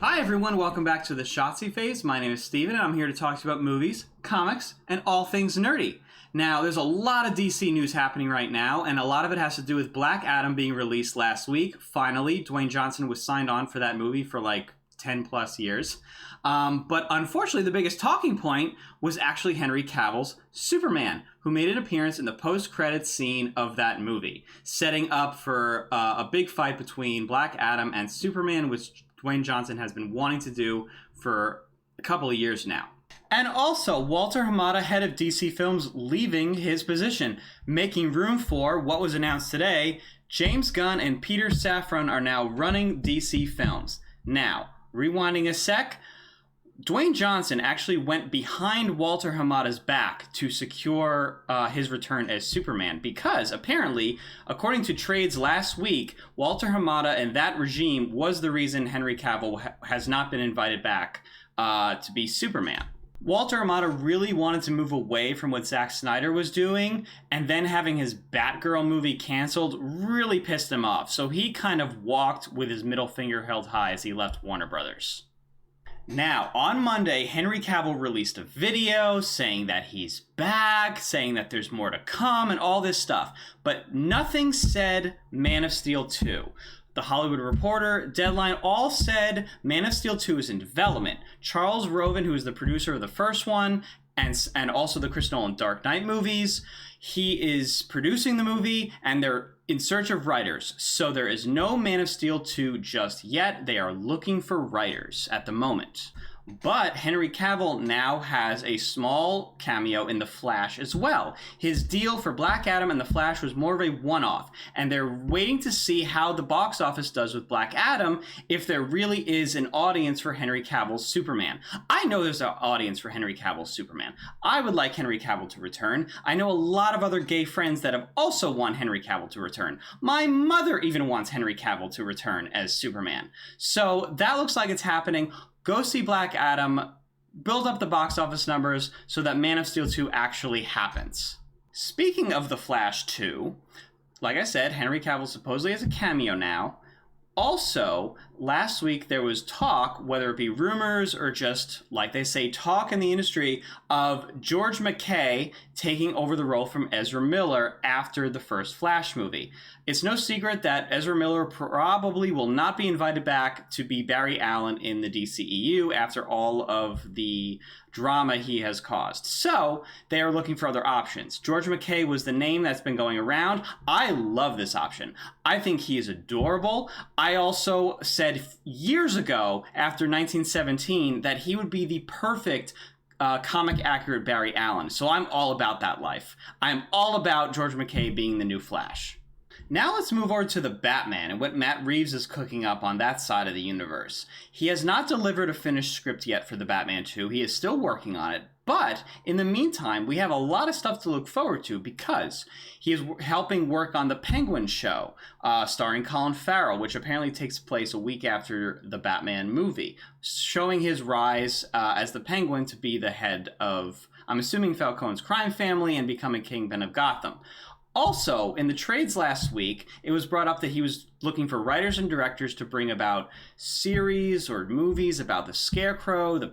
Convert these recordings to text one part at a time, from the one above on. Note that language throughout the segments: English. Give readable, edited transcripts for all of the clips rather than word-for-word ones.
Hi everyone, welcome back to the Shotzi Phase. My name is Steven and I'm here to talk to you about movies, comics, and all things nerdy. Now, there's a lot of DC news happening right now, and a lot of it has to do with Black Adam being released last week. Finally, Dwayne Johnson was signed on for that movie for like 10 plus years. But unfortunately, the biggest talking point was actually Henry Cavill's Superman, who made an appearance in the post-credits scene of that movie, setting up for a big fight between Black Adam and Superman, which Dwayne Johnson has been wanting to do for a couple of years now. And also, Walter Hamada, head of DC Films, leaving his position, making room for what was announced today. James Gunn and Peter Safran are now running DC Films. Now, rewinding a sec, Dwayne Johnson actually went behind Walter Hamada's back to secure his return as Superman because apparently, according to trades last week, Walter Hamada and that regime was the reason Henry Cavill has not been invited back to be Superman. Walter Hamada really wanted to move away from what Zack Snyder was doing, and then having his Batgirl movie canceled really pissed him off. So he kind of walked with his middle finger held high as he left Warner Brothers. Now, on Monday, Henry Cavill released a video saying that he's back, saying that there's more to come, and all this stuff. But nothing said Man of Steel 2. The Hollywood Reporter, Deadline, all said Man of Steel 2 is in development. Charles Roven, who is the producer of the first one, and also the Chris Nolan Dark Knight movies, he is producing the movie, and they're in search of writers. So there is no Man of Steel 2 just yet. They are looking for writers at the moment. But Henry Cavill now has a small cameo in The Flash as well. His deal for Black Adam and The Flash was more of a one-off, and they're waiting to see how the box office does with Black Adam, if there really is an audience for Henry Cavill's Superman. I know there's an audience for Henry Cavill's Superman. I would like Henry Cavill to return. I know a lot of other gay friends that have also want Henry Cavill to return. My mother even wants Henry Cavill to return as Superman. So that looks like it's happening. Go see Black Adam, build up the box office numbers so that Man of Steel 2 actually happens. Speaking of The Flash 2, like I said, Henry Cavill supposedly has a cameo now. Also, last week there was talk, whether it be rumors or just, like they say, talk in the industry, of George McKay taking over the role from Ezra Miller after the first Flash movie. It's no secret that Ezra Miller probably will not be invited back to be Barry Allen in the DCEU after all of the drama he has caused. So they are looking for other options. George McKay was the name that's been going around. I love this option. I think he is adorable. I also said years ago, after 1917, that he would be the perfect comic accurate Barry Allen. So I'm all about that life. I'm all about George McKay being the new Flash. Now let's move over to the Batman and what Matt Reeves is cooking up on that side of the universe. He has not delivered a finished script yet for the Batman 2. He is still working on it. But in the meantime, we have a lot of stuff to look forward to because he is helping work on the Penguin show, starring Colin Farrell, which apparently takes place a week after the Batman movie, showing his rise as the Penguin to be the head of, I'm assuming, Falcone's crime family and becoming Kingpin of Gotham. Also, in the trades last week, it was brought up that he was looking for writers and directors to bring about series or movies about the Scarecrow, the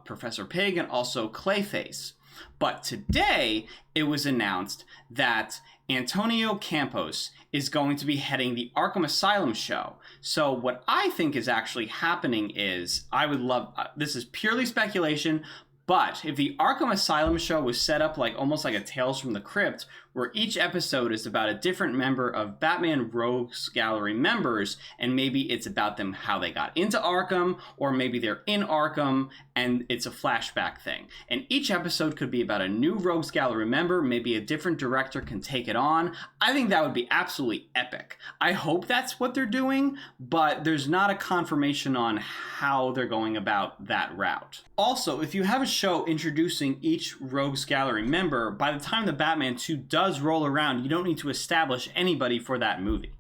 Professor Pig, and also Clayface. But today, it was announced that Antonio Campos is going to be heading the Arkham Asylum show. So what I think is actually happening is, I would love, this is purely speculation, but if the Arkham Asylum show was set up like almost like a Tales from the Crypt, where each episode is about a different member of Batman Rogues Gallery members, and maybe it's about them, how they got into Arkham, or maybe they're in Arkham, and it's a flashback thing. And each episode could be about a new Rogues Gallery member, maybe a different director can take it on. I think that would be absolutely epic. I hope that's what they're doing, but there's not a confirmation on how they're going about that route. Also, if you have a show introducing each Rogues Gallery member, by the time the Batman 2 does roll around, you don't need to establish anybody for that movie.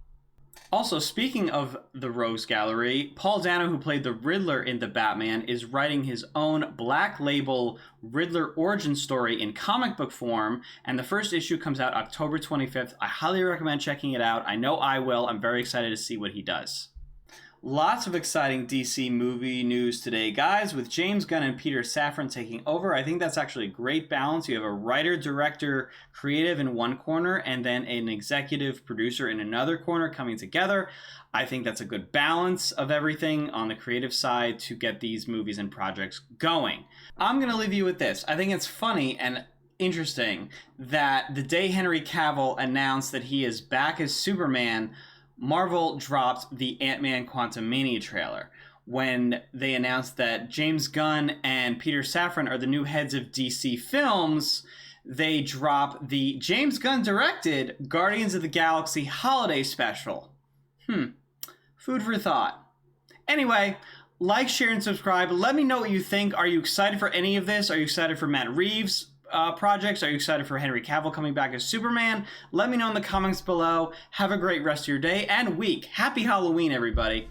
Also, speaking of the Rogues Gallery, Paul Dano, who played the Riddler in The Batman, is writing his own Black Label Riddler origin story in comic book form, and the first issue comes out October 25th. I highly recommend checking it out. I know I will. I'm very excited to see what he does. Lots of exciting DC movie news today, guys, with James Gunn and Peter Safran taking over. I think that's actually a great balance. You have a writer, director, creative in one corner, and then an executive producer in another corner coming together. I think that's a good balance of everything on the creative side to get these movies and projects going. I'm going to leave you with this. I think it's funny and interesting that the day Henry Cavill announced that he is back as Superman, Marvel dropped the Ant-Man Quantumania trailer. When they announced that James Gunn and Peter Safran are the new heads of DC Films, they dropped the James Gunn directed Guardians of the Galaxy holiday special. Food for thought. Anyway, like, share, and subscribe. Let me know what you think. Are you excited for any of this? Are you excited for Matt Reeves' projects? Are you excited for Henry Cavill coming back as Superman? Let me know in the comments below. Have a great rest of your day and week. Happy Halloween, everybody.